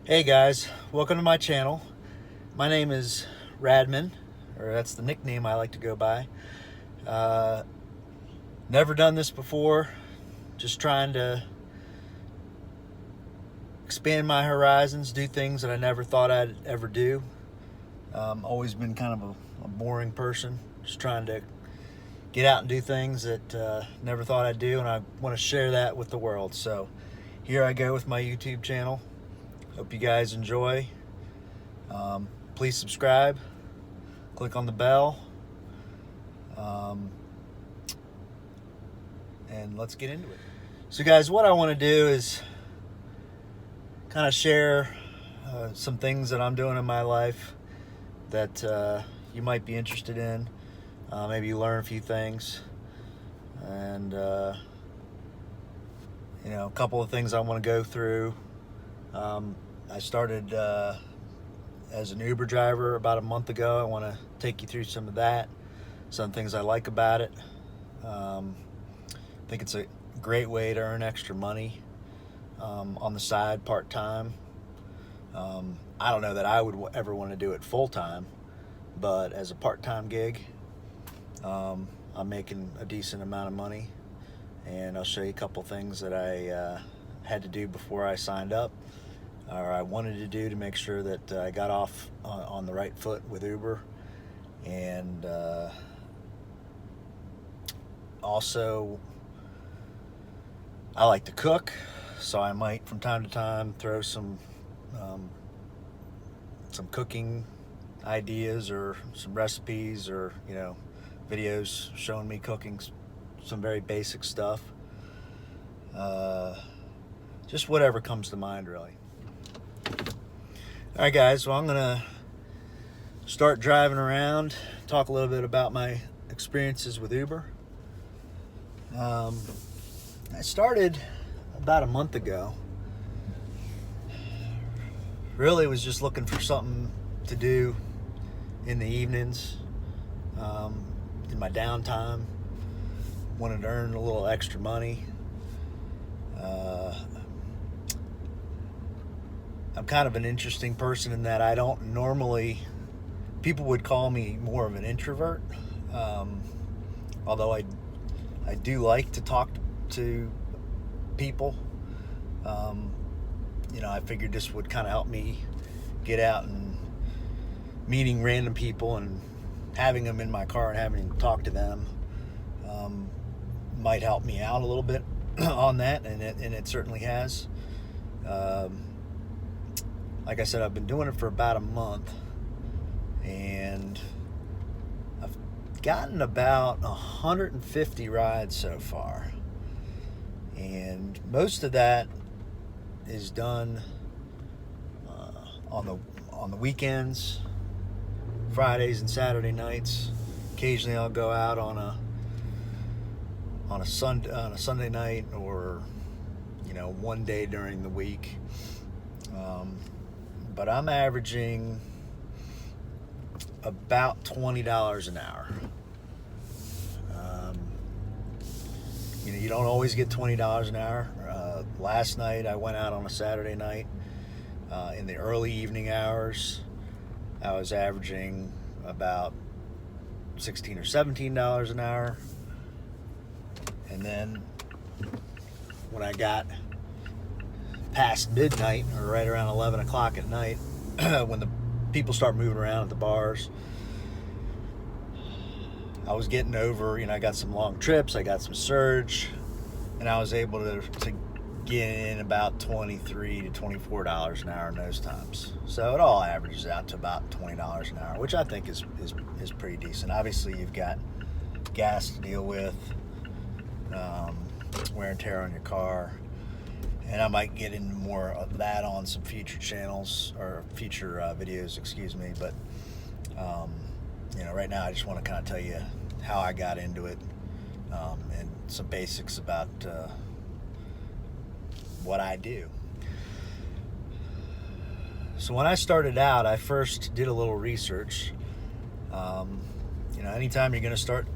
Hey guys, welcome to my channel. My name is Radman, or that's the nickname I like to go by. Never done this before, just trying to expand my horizons, do things that I never thought I'd ever do. Always been kind of a boring person, just trying to get out and do things that never thought I'd do, and I want to share that with the world. So here I go with my YouTube channel. Hope you guys enjoy. Please subscribe, click on the bell, and let's get into it. So guys, what I want to do is kind of share some things that I'm doing in my life that you might be interested in. Maybe you learn a few things, and a couple of things I want to go through. I started as an Uber driver about a month ago. I want to take you through some of that, some things I like about it. I think it's a great way to earn extra money on the side, part-time. I don't know that I would ever want to do it full-time, but as a part-time gig, I'm making a decent amount of money, and I'll show you a couple things that I had to do before I signed up, or I wanted to do to make sure that I got off on the right foot with Uber. And also, I like to cook, so I might from time to time throw some cooking ideas or some recipes, or videos showing me cooking some very basic stuff. Just whatever comes to mind, really. Alright guys, well, I'm gonna start driving around, talk a little bit about my experiences with Uber. I started about a month ago. Really was just looking for something to do in the evenings, in my downtime. Wanted to earn a little extra money. I'm kind of an interesting person in that I don't normally, people would call me more of an introvert, although I do like to talk to people. I figured this would kind of help me get out and meeting random people and having them in my car and having to talk to them might help me out a little bit on that, and it certainly has. Like I said, I've been doing it for about a month, and I've gotten about 150 rides so far, and most of that is done on the weekends, Fridays and Saturday nights. Occasionally I'll go out on a Sunday night, or one day during the week. But I'm averaging about $20 an hour. You don't always get $20 an hour. Last night I went out on a Saturday night in the early evening hours. I was averaging about $16 or $17 an hour. And then when I got past midnight, or right around 11 o'clock at night, when the people start moving around at the bars, I was getting over, I got some long trips, I got some surge, and I was able to get in about $23 to $24 an hour in those times. So it all averages out to about $20 an hour, which I think is pretty decent. Obviously, you've got gas to deal with, wear and tear on your car, and I might get into more of that on some future channels, or future videos, excuse me. But right now I just want to kind of tell you how I got into it, and some basics about what I do. So when I started out, I first did a little research. Anytime you're going to start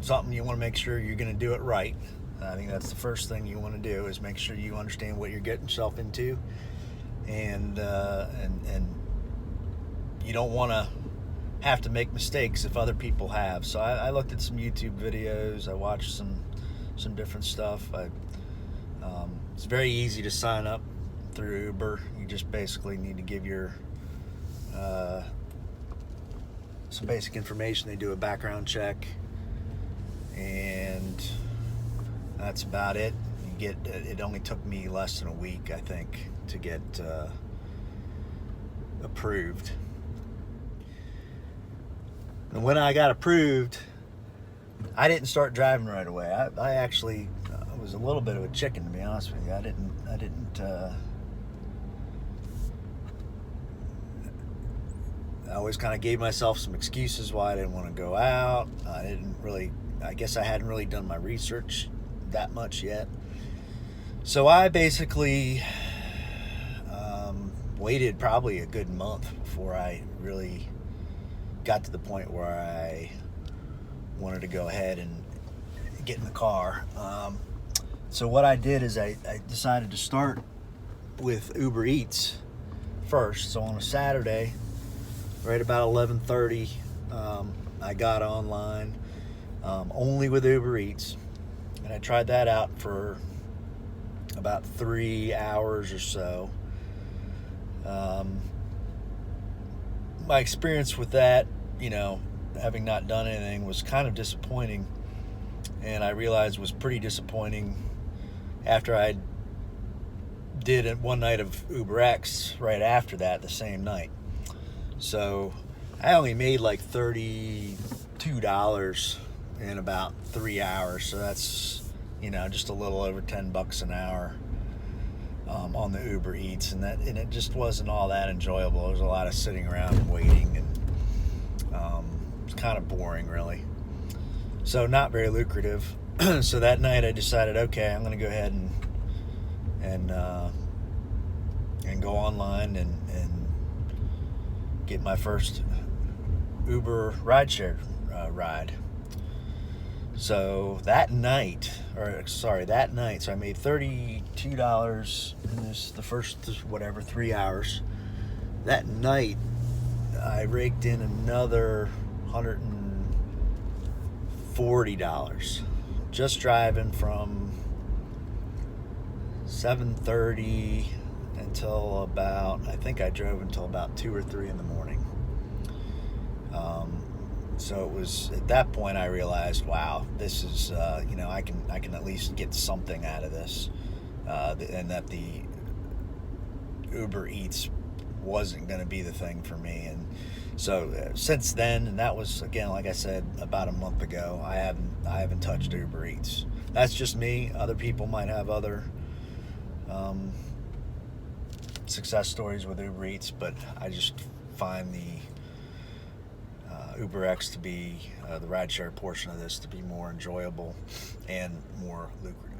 something, you want to make sure you're going to do it right. I think that's the first thing you want to do, is make sure you understand what you're getting yourself into, and you don't want to have to make mistakes if other people have. So I looked at some YouTube videos. I watched some different stuff. It's very easy to sign up through Uber. You just basically need to give your some basic information. They do a background check, and that's about it. It only took me less than a week, I think, to get approved. And when I got approved, I didn't start driving right away. I actually was a little bit of a chicken, to be honest with you. I always kind of gave myself some excuses why I didn't want to go out. I guess I hadn't really done my research that much yet. So I basically waited probably a good month before I really got to the point where I wanted to go ahead and get in the car. So what I did is I decided to start with Uber Eats first. So on a Saturday, right about 11:30, I got online only with Uber Eats, and I tried that out for about 3 hours or so. My experience with that, having not done anything, was kind of disappointing, and I realized was pretty disappointing after I did one night of UberX right after that, the same night. So I only made like $32 in about 3 hours. So that's, just a little over $10 an hour on the Uber Eats, and it just wasn't all that enjoyable. There was a lot of sitting around and waiting, and it's kind of boring, really. So not very lucrative. So that night I decided, okay, I'm going to go ahead and go online and get my first Uber rideshare ride. So that night, so I made $32 in the first 3 hours. That night, I raked in another $140, just driving from 7:30 until about, I think I drove until about 2 or 3 in the morning. So it was at that point I realized, wow, this is, I can at least get something out of this, and that the Uber Eats wasn't going to be the thing for me. And so since then, and that was, again, like I said, about a month ago, I haven't touched Uber Eats. That's just me. Other people might have other success stories with Uber Eats, but I just find the UberX to be, the rideshare portion of this, to be more enjoyable and more lucrative.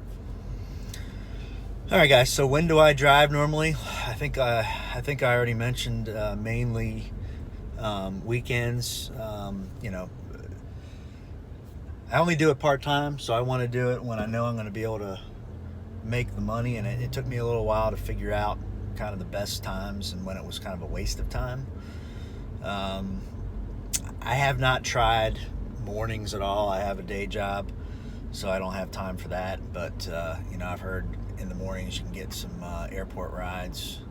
All right, guys. So when do I drive normally? I think I already mentioned mainly weekends. I only do it part-time, so I want to do it when I know I'm going to be able to make the money, and it took me a little while to figure out kind of the best times and when it was kind of a waste of time. I have not tried mornings at all. I have a day job, so I don't have time for that. But I've heard in the mornings you can get some airport rides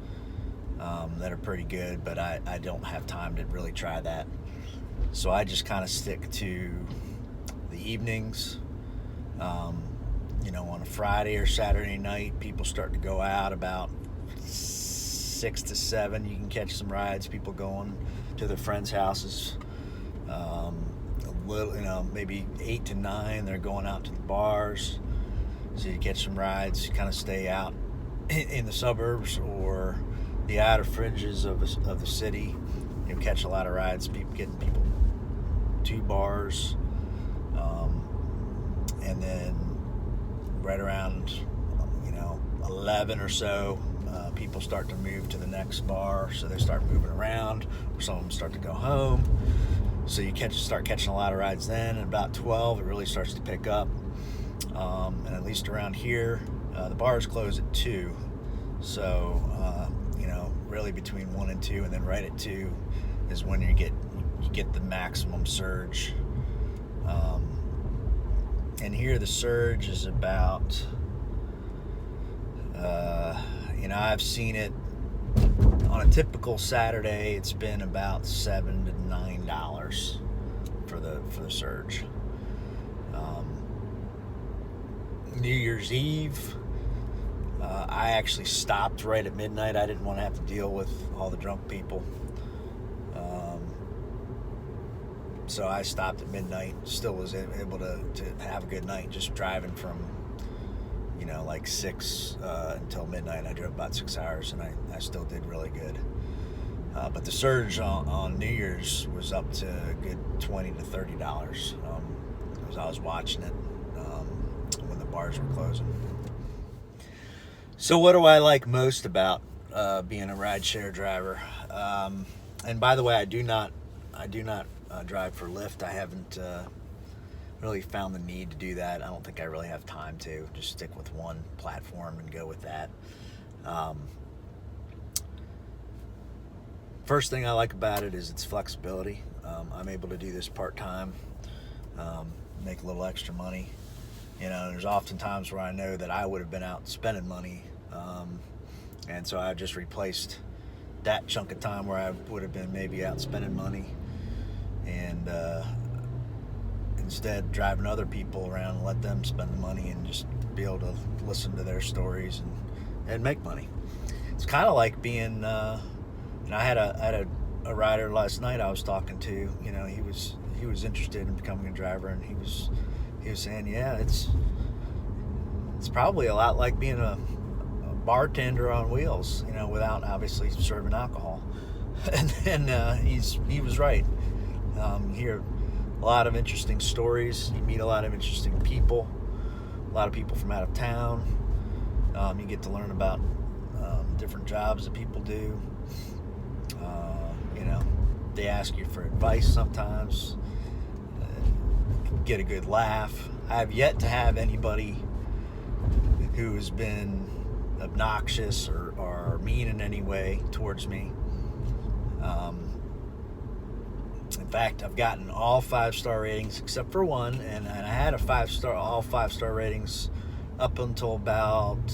that are pretty good, but I don't have time to really try that. So I just kind of stick to the evenings. On a Friday or Saturday night, people start to go out about 6 to 7. You can catch some rides, people going to their friends' houses. Maybe 8 to 9, they're going out to the bars. So you catch some rides. You kind of stay out in the suburbs or the outer fringes of the city. You'll catch a lot of rides, getting people to bars. And then right around 11 or so, people start to move to the next bar, so they start moving around, or some of them start to go home. So you start catching a lot of rides then. And about 12, it really starts to pick up. And at least around here, the bars close at 2. So really between 1 and 2, and then right at 2 is when you get the maximum surge. And here the surge is about, I've seen it on a typical Saturday. It's been about $7 to $9 for the surge. New Year's Eve, I actually stopped right at midnight. I didn't want to have to deal with all the drunk people. So I stopped at midnight. Still was able to have a good night just driving from, like 6 until midnight. I drove about 6 hours, and I still did really good. But the surge on New Year's was up to a good $20 to $30 as I was watching it when the bars were closing. So what do I like most about being a rideshare driver? And by the way, I do not drive for Lyft. I haven't really found the need to do that. I don't think I really have time to. Just stick with one platform and go with that. First thing I like about it is its flexibility. I'm able to do this part-time, make a little extra money. There's often times where I know that I would have been out spending money, and so I just replaced that chunk of time where I would have been maybe out spending money, and instead driving other people around and let them spend the money and just be able to listen to their stories and make money. It's kind of like being, I had a rider last night I was talking to. He was interested in becoming a driver, and he was saying, yeah, it's probably a lot like being a bartender on wheels, without obviously serving alcohol. And then he was right. You hear a lot of interesting stories. You meet a lot of interesting people, a lot of people from out of town. You get to learn about different jobs that people do. They ask you for advice sometimes. Get a good laugh. I have yet to have anybody who has been obnoxious or mean in any way towards me. In fact, I've gotten all 5-star ratings except for one, and I had all 5-star ratings up until about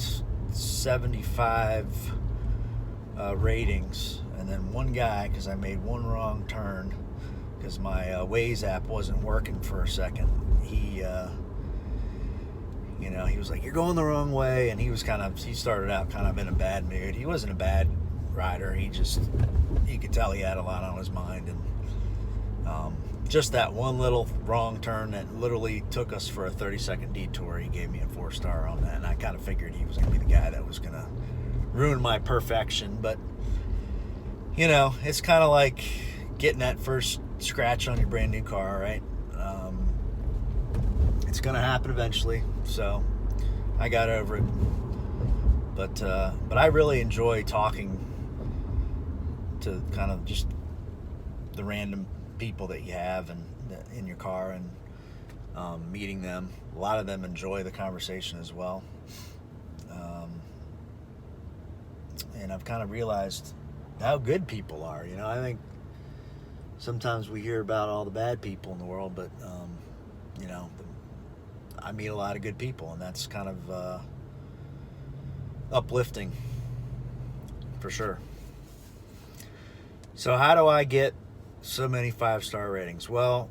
75 ratings. And then one guy, because I made one wrong turn, because my Waze app wasn't working for a second, he was like, "You're going the wrong way," and he started out kind of in a bad mood. He wasn't a bad rider. You could tell he had a lot on his mind, and just that one little wrong turn that literally took us for a 30-second detour, he gave me a 4-star on that, and I kind of figured he was going to be the guy that was going to ruin my perfection. But it's kind of like getting that first scratch on your brand new car, right? It's going to happen eventually, so I got over it. But I really enjoy talking to kind of just the random people that you have in your car, and meeting them. A lot of them enjoy the conversation as well. And I've kind of realized how good people are. I think sometimes we hear about all the bad people in the world, but I meet a lot of good people, and that's kind of uplifting for sure. So how do I get so many 5-star ratings? Well,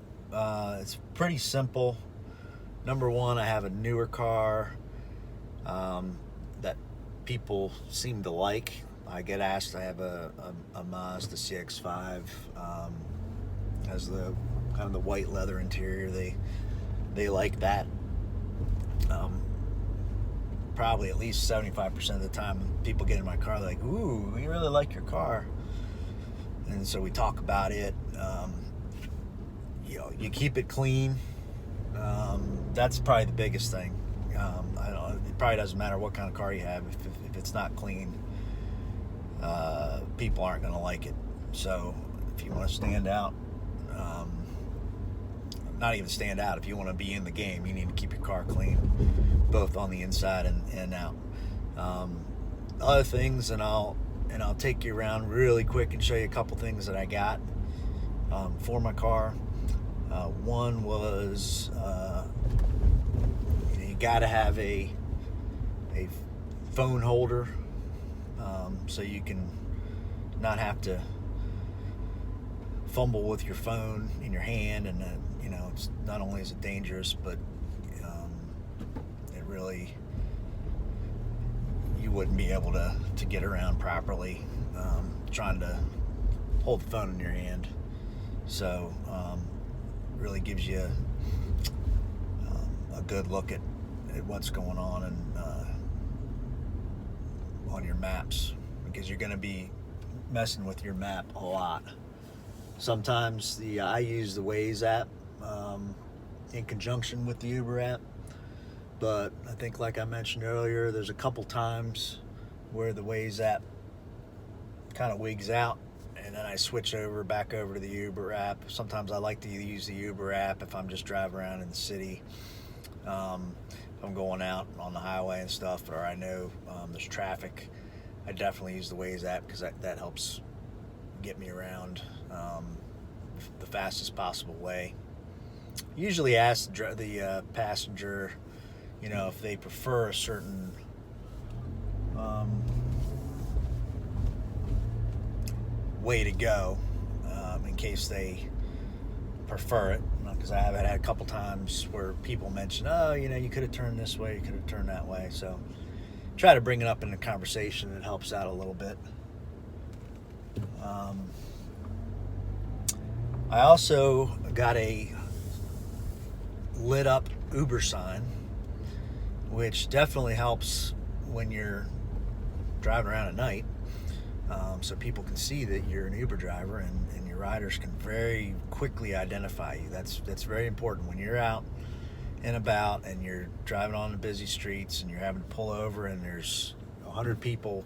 it's pretty simple. Number one, I have a newer car that people seem to like. I get asked. I have a Mazda CX-5, has the kind of the white leather interior. They like that. Probably at least 75% of the time, people get in my car, they're like, "Ooh, we really like your car." And so we talk about it. You keep it clean. That's probably the biggest thing. It probably doesn't matter what kind of car you have. If it's not clean, people aren't going to like it. So if you want to stand out, not even stand out, if you want to be in the game, you need to keep your car clean, both on the inside and out. Other things, and I'll and I'll take you around really quick and show you a couple things that I got for my car. One was you got to have a phone holder, so you can not have to fumble with your phone in your hand, and it's not only is it dangerous, but it really, you wouldn't be able to get around properly trying to hold the phone in your hand. So really gives you a good look at what's going on and on your maps, because you're going to be messing with your map a lot. Sometimes I use the Waze app in conjunction with the Uber app, but I think, like I mentioned earlier, there's a couple times where the Waze app kind of wigs out, and then I switch back over to the Uber app. Sometimes I like to use the Uber app if I'm just driving around in the city. If I'm going out on the highway and stuff, or I know there's traffic, I definitely use the Waze app, because that helps get me around the fastest possible way. Usually ask the passenger, if they prefer a certain way to go, in case they prefer it, because I have had a couple times where people mention, you could have turned this way, you could have turned that way. So try to bring it up in the conversation. It helps out a little bit. I also got a lit up Uber sign, which definitely helps when you're driving around at night, so people can see that you're an Uber driver, and your riders can very quickly identify you. That's very important when you're out and about and you're driving on the busy streets and you're having to pull over and there's 100 people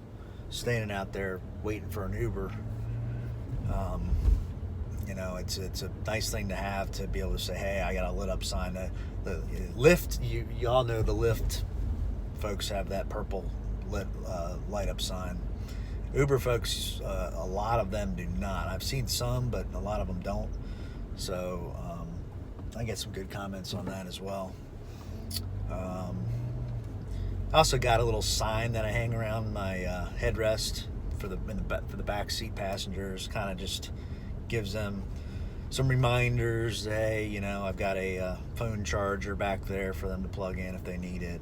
standing out there waiting for an Uber. It's a nice thing to have, to be able to say, hey, I got a lit up sign. The Lyft, you all know the Lyft folks have that purple light up sign. Uber folks, a lot of them do not. I've seen some, but a lot of them don't. So I get some good comments on that as well. I also got a little sign that I hang around my headrest for the back seat passengers. Kind of just gives them some reminders. Hey, I've got a phone charger back there for them to plug in if they need it.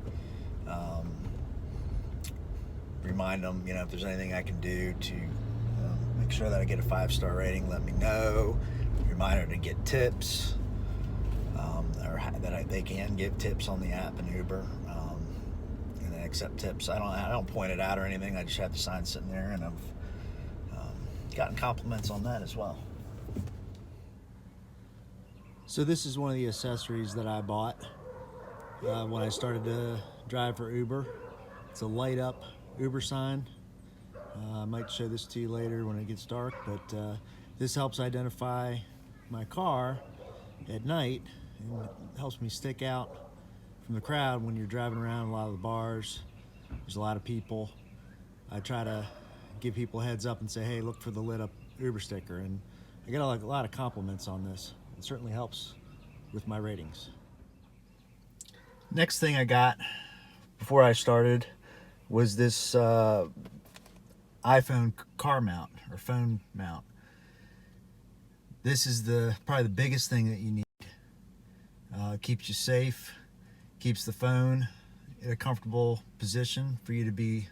Remind them, if there's anything I can do to make sure that I get a 5-star rating, let me know. Reminder to get tips, or that they can give tips on the app and Uber, and they accept tips. I don't point it out or anything. I just have the sign sitting there, and I've gotten compliments on that as well. So this is one of the accessories that I bought when I started to drive for Uber. It's a light up Uber sign. I might show this to you later when it gets dark, but this helps identify my car at night, and it helps me stick out from the crowd when you're driving around a lot of the bars. There's a lot of people. I try to give people a heads up and say, hey, look for the lit up Uber sticker, and I get a lot of compliments on this. It certainly helps with my ratings. Next thing I got before I started was this iPhone car mount, or phone mount. This is probably the biggest thing that you need. Keeps you safe, keeps the phone in a comfortable position for you to be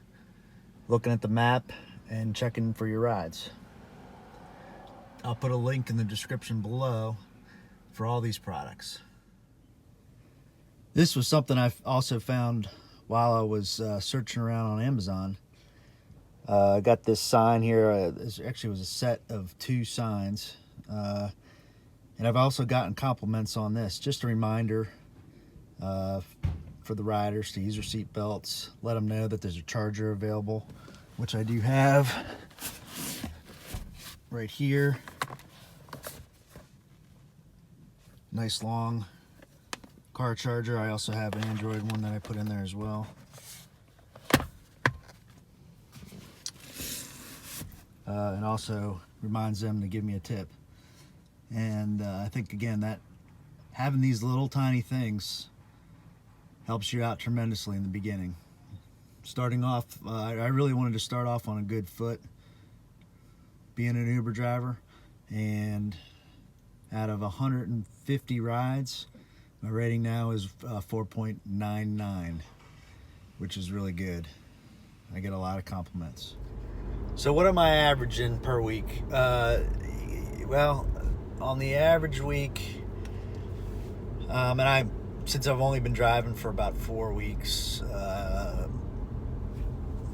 looking at the map and checking for your rides. I'll put a link in the description below for all these products. This was something I also found while I was searching around on Amazon. I got this sign here. It actually was a set of 2 signs. And I've also gotten compliments on this. Just a reminder for the riders to use their seat belts. Let them know that there's a charger available, which I do have right here. Nice long car charger. I also have an Android one that I put in there as well. and also reminds them to give me a tip. And I think, again, that having these little tiny things helps you out tremendously in the beginning. Starting off, I really wanted to start off on a good foot being an Uber driver, and out of 150 rides, my rating now is 4.99, which is really good. I get a lot of compliments. So what am I averaging per week? Well, on the average week, and since I've only been driving for about 4 weeks,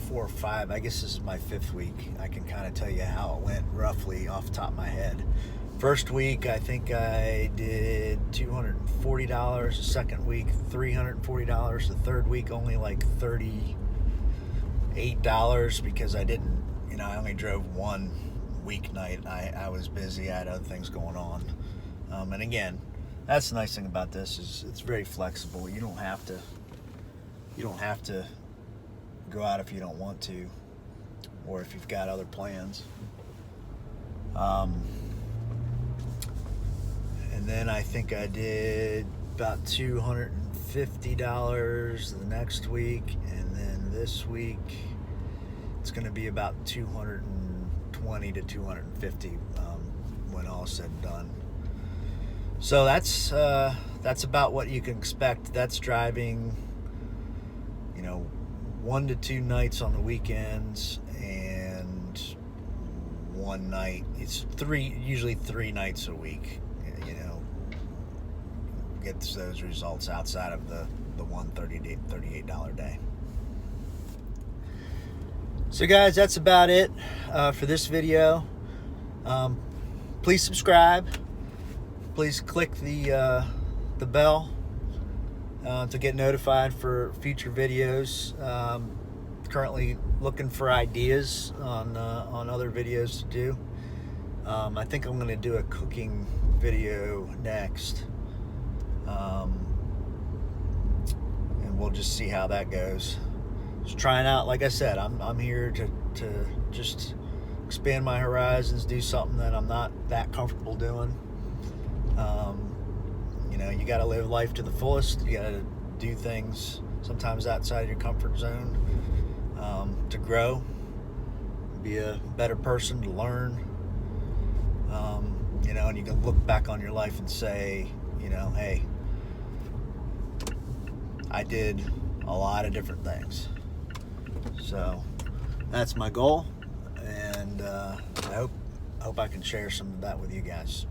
4 or 5, I guess this is my 5th week. I can kind of tell you how it went roughly off the top of my head. First week, I think I did $240. The second week, $340. The third week, only like $38 because I didn't, I only drove one weeknight. I was busy. I had other things going on. And again, that's the nice thing about this is it's very flexible. You don't have to go out if you don't want to, or if you've got other plans. And then I think I did about $250 the next week, and then this week it's going to be about $220 to $250 when all is said and done. So that's about what you can expect. That's driving, 1 to 2 nights on the weekends and one night. It's usually 3 nights a week. Gets those results outside of the $138 day. So guys, that's about it for this video. Please subscribe. Please click the bell to get notified for future videos. Currently looking for ideas on other videos to do. I think I'm going to do a cooking video next. And we'll just see how that goes. Just trying out, like I said, I'm here to just expand my horizons, do something that I'm not that comfortable doing. You got to live life to the fullest. You got to do things sometimes outside of your comfort zone to grow, be a better person, to learn. And you can look back on your life and say, hey, I did a lot of different things. So that's my goal, and I hope I can share some of that with you guys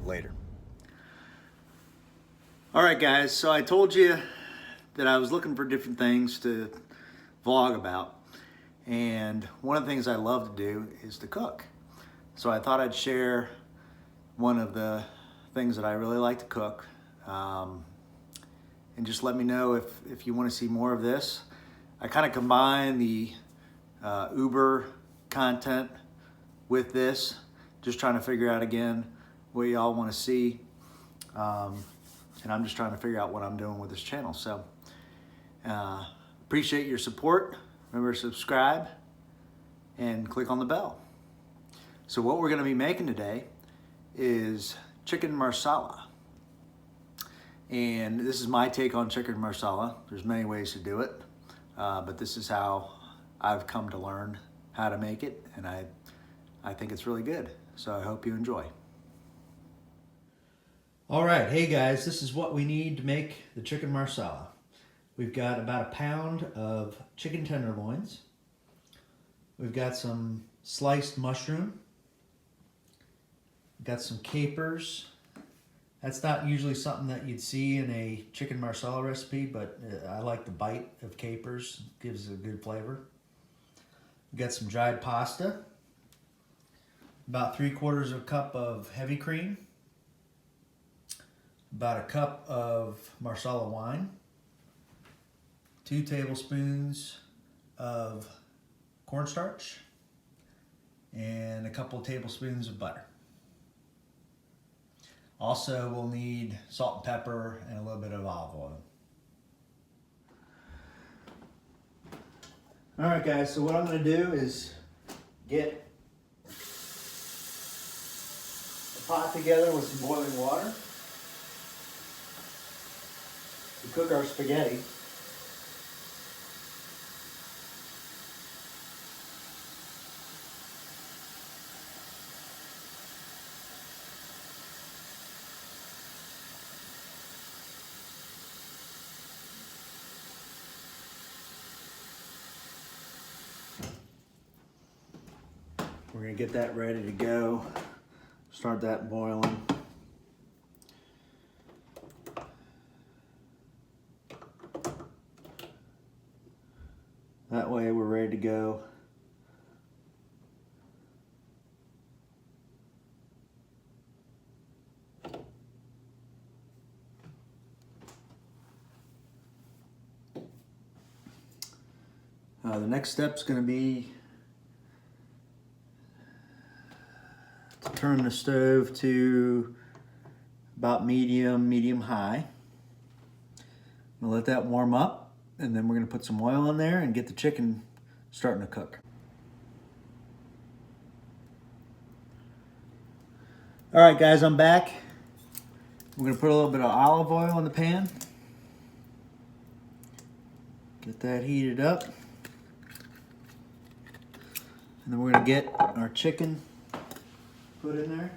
later. All right, guys, so I told you that I was looking for different things to vlog about, and one of the things I love to do is to cook. So I thought I'd share one of the things that I really like to cook, and just let me know if you want to see more of this. I kind of combine the Uber content with this, just trying to figure out again what y'all want to see, and I'm just trying to figure out what I'm doing with this channel. So appreciate your support. Remember to subscribe and click on the bell. So what we're going to be making today is chicken marsala. And this is my take on chicken marsala. There's many ways to do it, but this is how I've come to learn how to make it, and I think it's really good. So I hope you enjoy. All right, hey guys, this is what we need to make the chicken marsala. We've got about 1 pound of chicken tenderloins. We've got some sliced mushroom. We've got some capers. That's not usually something that you'd see in a chicken marsala recipe, but I like the bite of capers. It gives it a good flavor. We've got some dried pasta. About 3/4 cup of heavy cream. About 1 cup of marsala wine. 2 tablespoons of cornstarch. And a couple of tablespoons of butter. Also, we'll need salt and pepper and a little bit of olive oil. All right, guys, so what I'm going to do is get a pot together with some boiling water to cook our spaghetti. We're gonna get that ready to go. Start that boiling. That way we're ready to go. The next step's gonna be to turn the stove to about medium high. I'm gonna let that warm up, and then we're gonna put some oil in there and get the chicken starting to cook. All right, guys, I'm back. We're gonna put a little bit of olive oil in the pan. Get that heated up. And then we're gonna get our chicken put in there.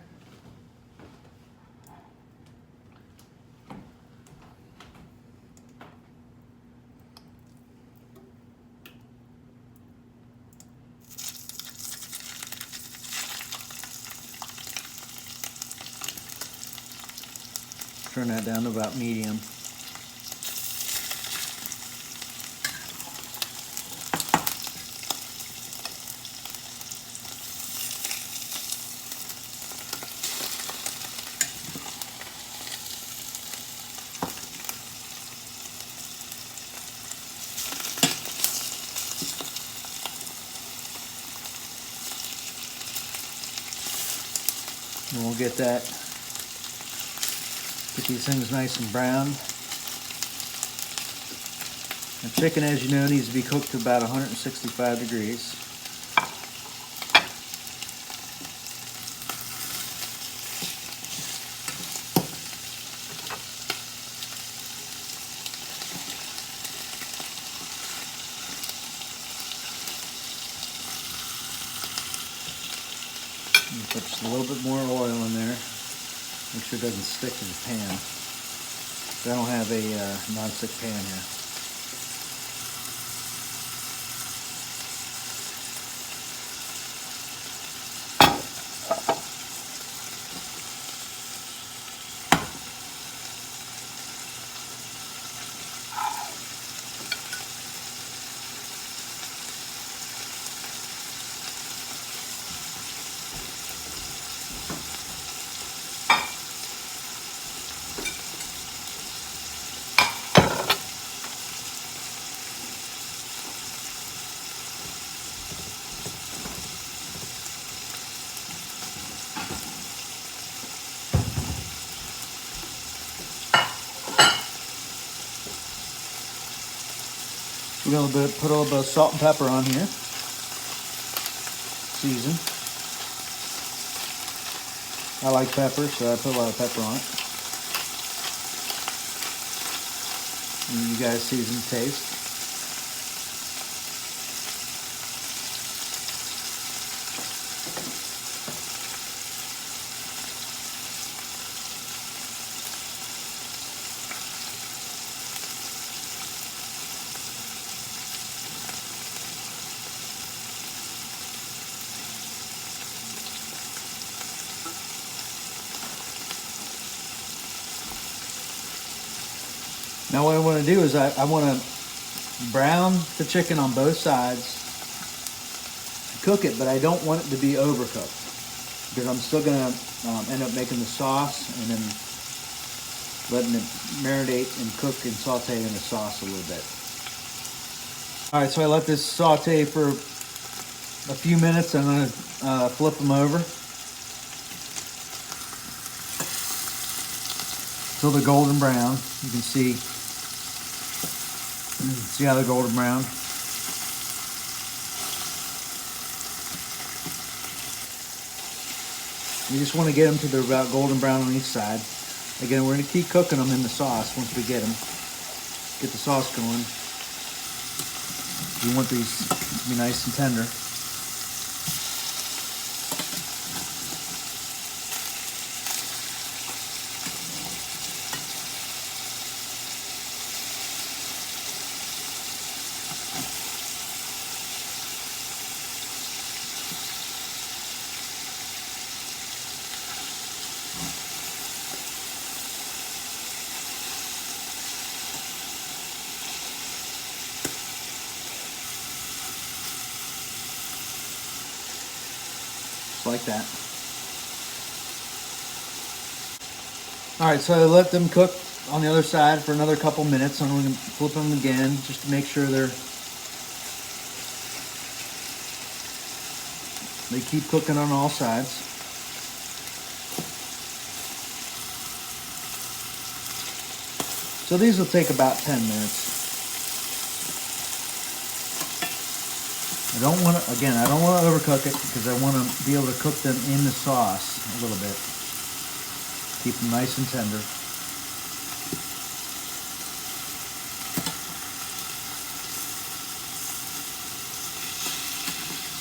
Turn that down to about medium. And we'll get these things nice and brown. The chicken, as you know, needs to be cooked to about 165 degrees. Put just a little bit more oil in there. Make sure it doesn't stick to the pan. So I don't have a non-stick pan here. We're going to put a little bit of salt and pepper on here. Season. I like pepper, so I put a lot of pepper on it. And you guys season to taste. Now what I want to do is I want to brown the chicken on both sides, cook it, but I don't want it to be overcooked because I'm still going to end up making the sauce and then letting it marinate and cook and saute in the sauce a little bit. All right, so I let this saute for a few minutes. I'm going to flip them over till they're golden brown. You can see how they're golden brown. You just want to get them to they're about golden brown on each side. Again, we're going to keep cooking them in the sauce once we get them. Get the sauce going. You want these to be nice and tender. Like that. All right, so I let them cook on the other side for another couple minutes. I'm going to flip them again just to make sure they keep cooking on all sides. So these will take about 10 minutes. I don't want to overcook it because I want to be able to cook them in the sauce a little bit. Keep them nice and tender.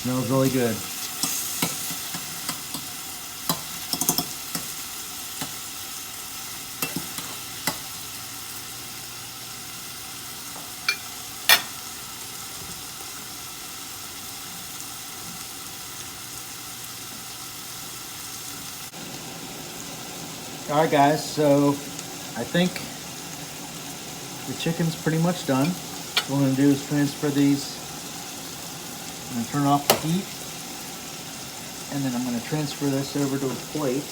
Smells really good. All right, guys, so I think the chicken's pretty much done. What I'm going to do is transfer these. I'm going to turn off the heat, and then I'm going to transfer this over to a plate.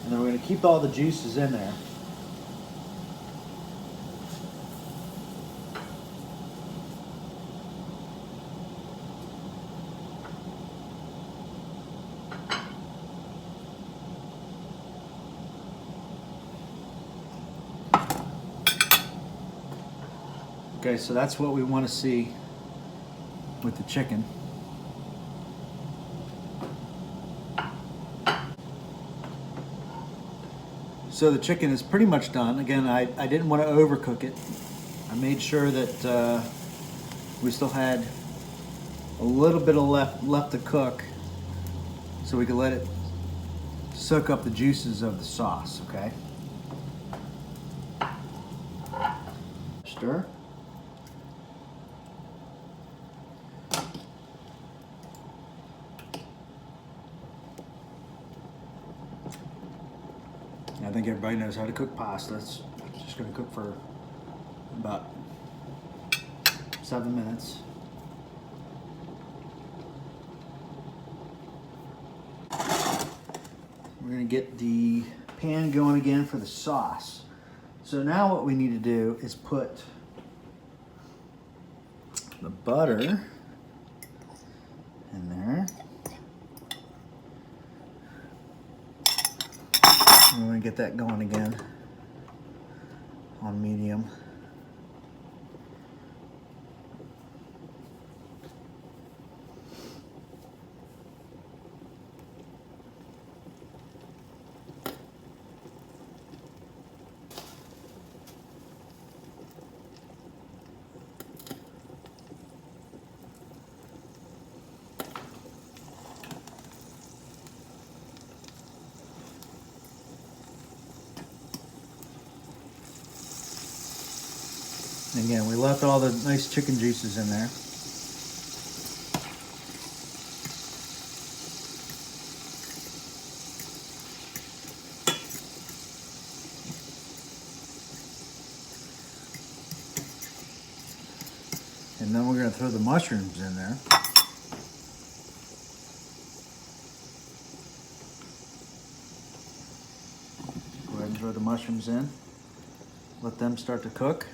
And then we're going to keep all the juices in there. Okay, so that's what we want to see with the chicken. So the chicken is pretty much done. Again, I didn't want to overcook it. I made sure that we still had a little bit of left to cook so we could let it soak up the juices of the sauce, okay? Stir. I think everybody knows how to cook pasta. It's just going to cook for about 7 minutes. We're going to get the pan going again for the sauce. So now what we need to do is put the butter in there. We're going to get that going again on medium. Again, we left all the nice chicken juices in there. And then we're going to throw the mushrooms in there. Go ahead and throw the mushrooms in. Let them start to cook.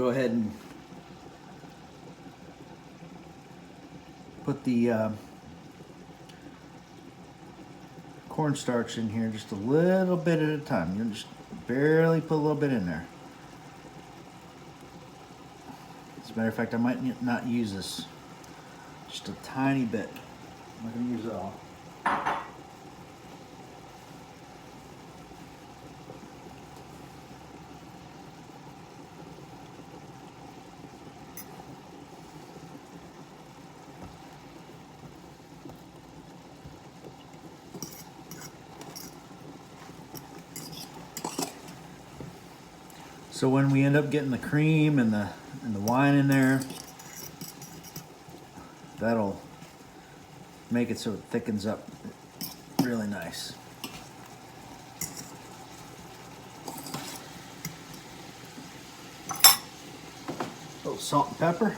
go ahead and put the cornstarch in here just a little bit at a time. You'll just barely put a little bit in there. As a matter of fact, I might not use this. Just a tiny bit. I'm not going to use it all. So when we end up getting the cream and the wine in there, that'll make it so it thickens up really nice. A little salt and pepper.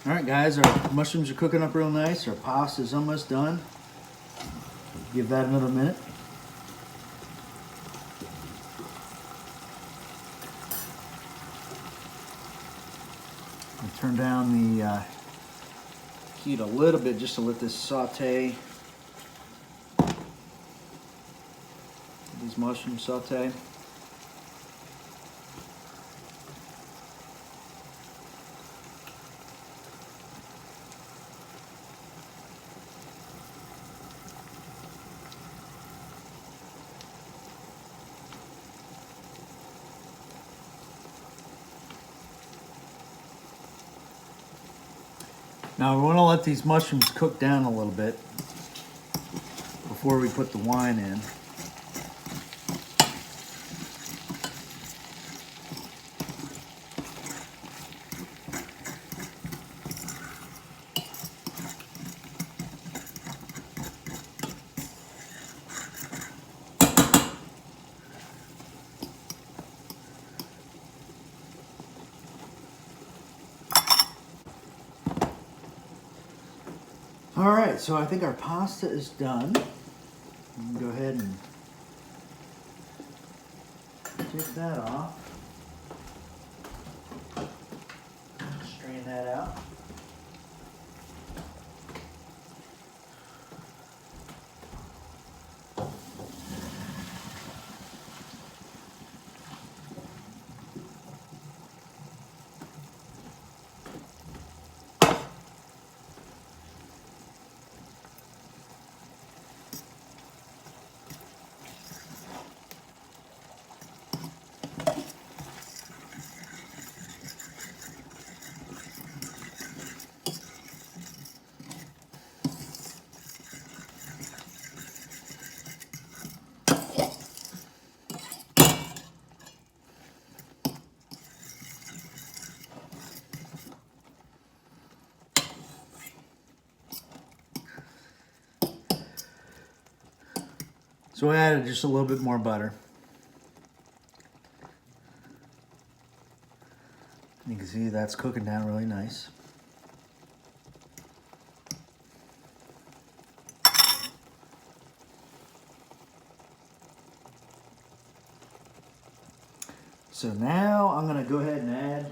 All right, guys, our mushrooms are cooking up real nice. Our pasta is almost done. Give that another minute. And turn down the heat a little bit just to let this saute. These mushrooms saute. Now we want to let these mushrooms cook down a little bit before we put the wine in. All right, so I think our pasta is done. I'm gonna go ahead and take that off. Strain that out. So I added just a little bit more butter. You can see that's cooking down really nice. So now I'm going to go ahead and add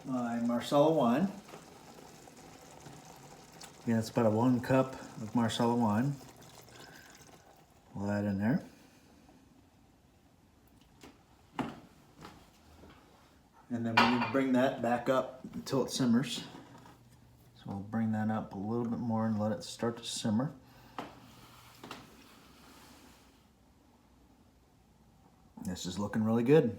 my marsala wine. Yeah, it's about 1 cup of marsala wine. We'll add in there. And then we need to bring that back up until it simmers. So we'll bring that up a little bit more and let it start to simmer. This is looking really good.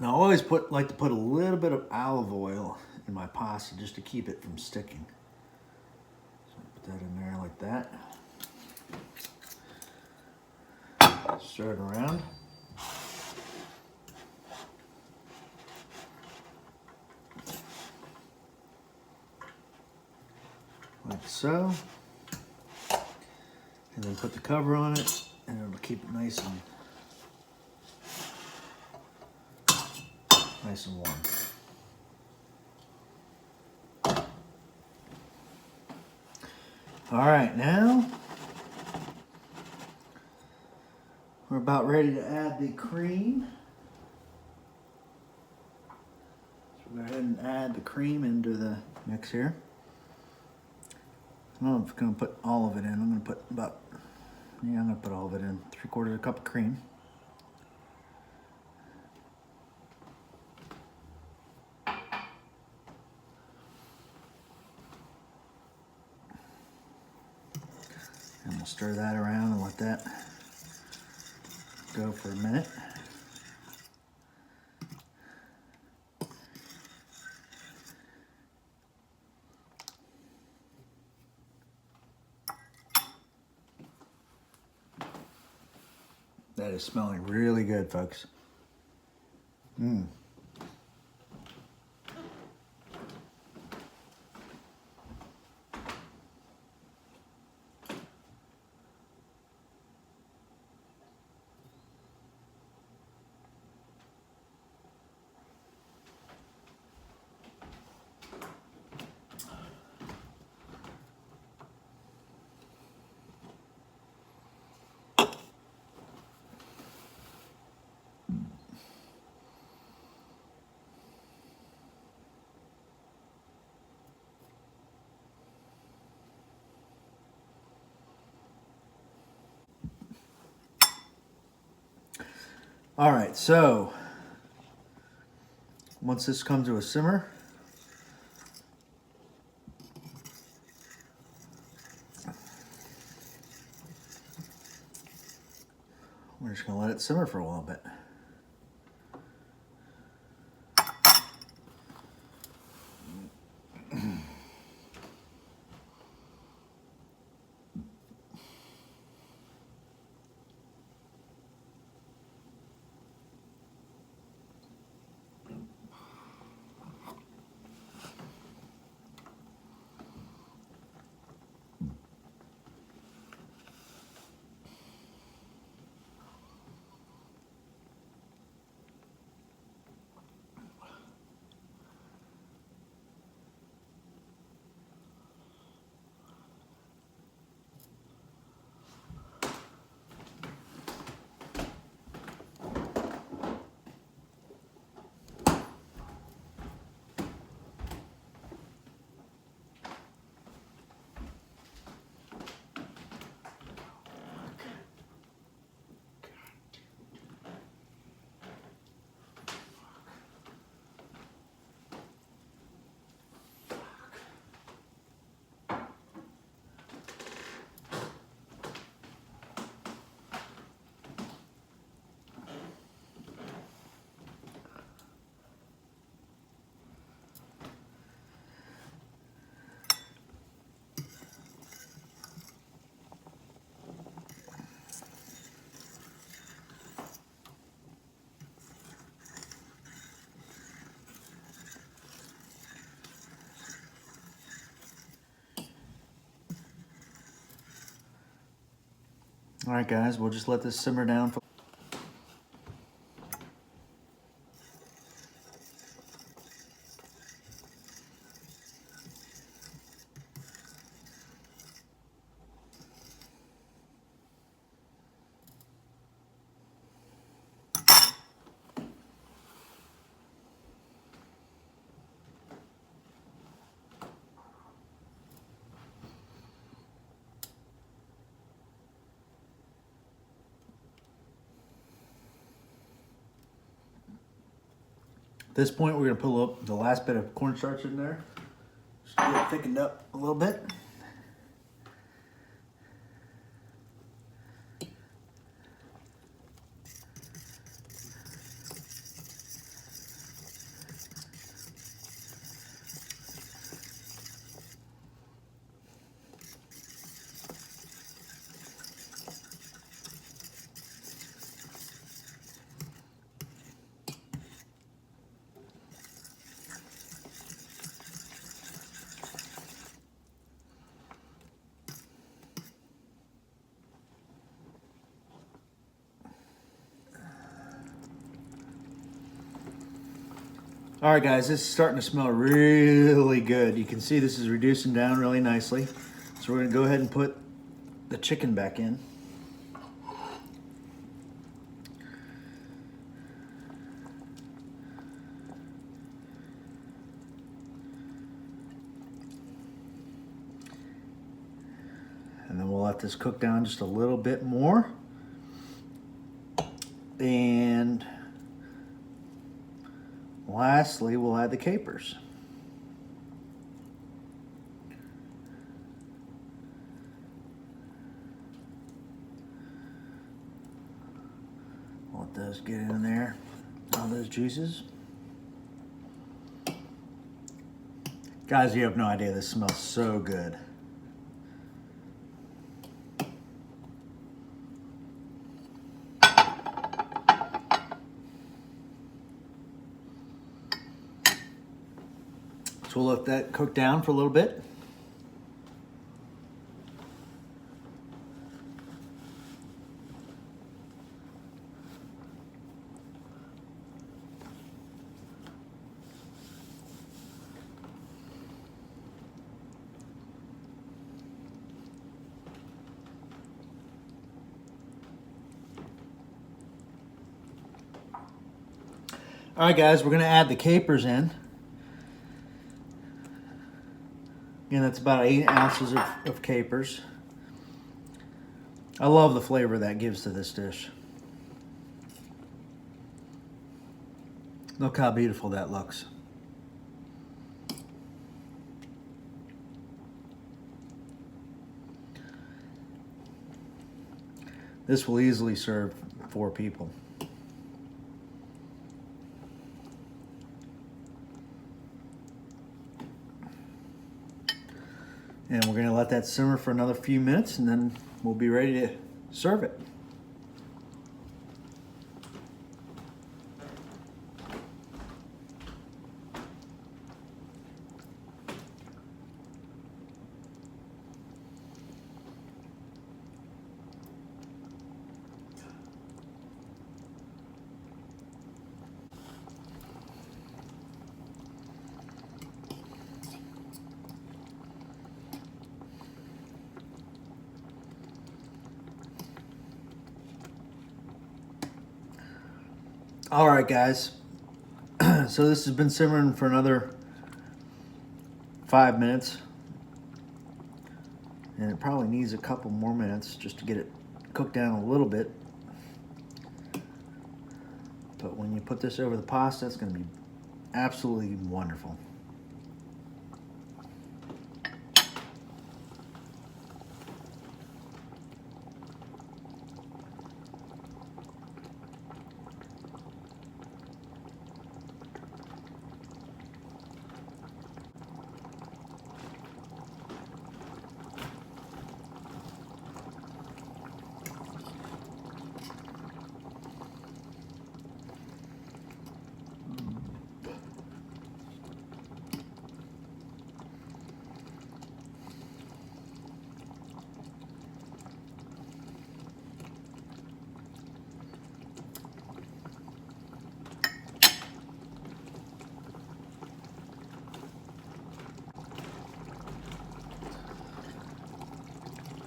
I always like to put a little bit of olive oil in my pasta just to keep it from sticking. So I put that in there like that. Stir it around. Like so. And then put the cover on it, and it'll keep it nice and warm. All right, now we're about ready to add the cream. So we'll go ahead and add the cream into the mix here. I don't know if I'm going to put all of it in. I'm going to put I'm going to put all of it in. 3/4 cup of cream. And we'll stir that around and let that go for a minute. That is smelling really good, folks. All right, so once this comes to a simmer, we're just gonna let it simmer for a little bit. All right, guys, we'll just let this simmer down for At this point, we're gonna put the last bit of cornstarch in there. Just get it thickened up a little bit. All right, guys, this is starting to smell really good. You can see this is reducing down really nicely. So we're gonna go ahead and put the chicken back in. And then we'll let this cook down just a little bit more. And lastly, we'll add the capers. Let those get in there, all those juices. Guys, you have no idea, this smells so good. So we'll let that cook down for a little bit. All right, guys, we're gonna add the capers in. Again, that's about 8 ounces of capers. I love the flavor that gives to this dish. Look how beautiful that looks. This will easily serve 4 people. And we're gonna let that simmer for another few minutes and then we'll be ready to serve it. All right, guys. So this has been simmering for another 5 minutes. And it probably needs a couple more minutes just to get it cooked down a little bit. But when you put this over the pasta, it's going to be absolutely wonderful.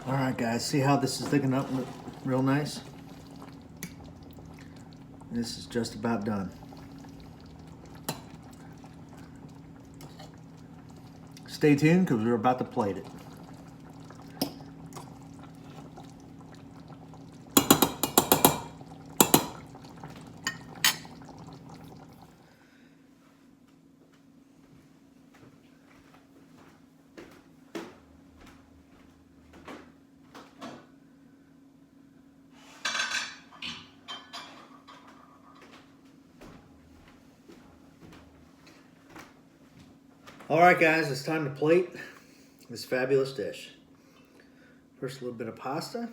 All right, guys, see how this is thickening up real nice? This is just about done. Stay tuned because we're about to plate it. All right, guys, it's time to plate this fabulous dish. First, a little bit of pasta.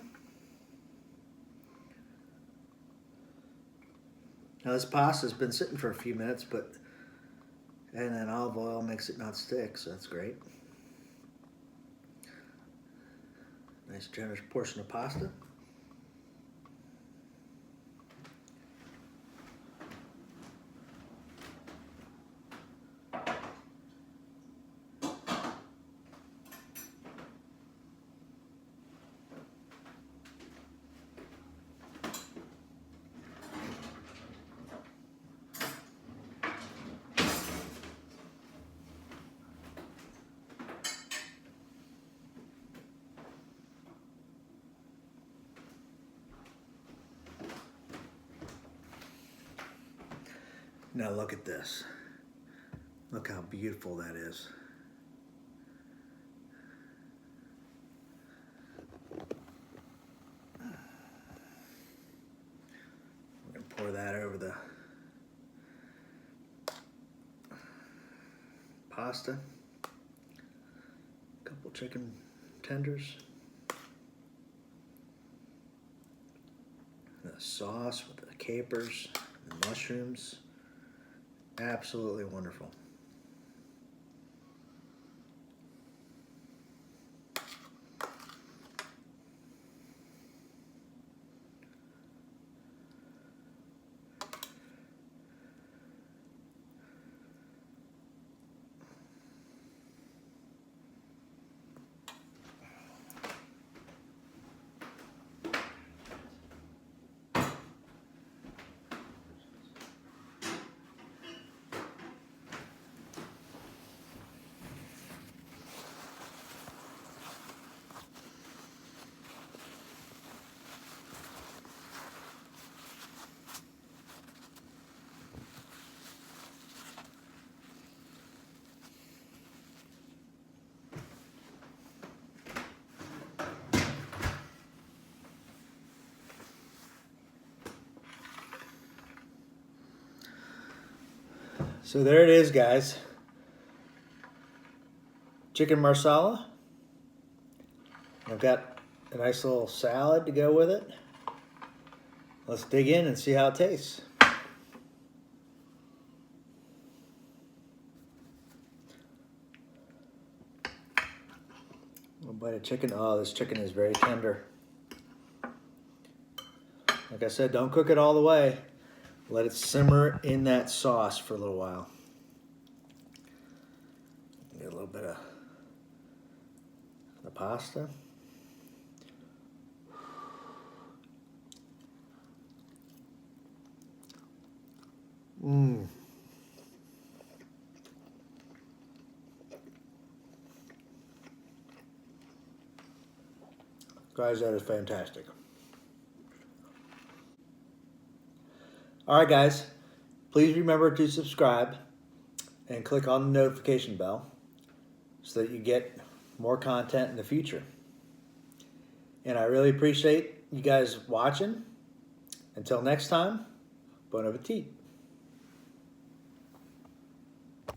Now, this pasta's been sitting for a few minutes, and then olive oil makes it not stick, so that's great. Nice generous portion of pasta. Now look at this. Look how beautiful that is. I'm gonna pour that over the pasta. A couple chicken tenders. The sauce with the capers, the mushrooms. Absolutely wonderful. So there it is, guys. Chicken marsala. I've got a nice little salad to go with it. Let's dig in and see how it tastes. A bite of chicken. Oh, this chicken is very tender. Like I said, don't cook it all the way. Let it simmer in that sauce for a little while. Get a little bit of the pasta. Mmm. Guys, that is fantastic. All right, guys, please remember to subscribe and click on the notification bell so that you get more content in the future. And I really appreciate you guys watching. Until next time, bon appetit.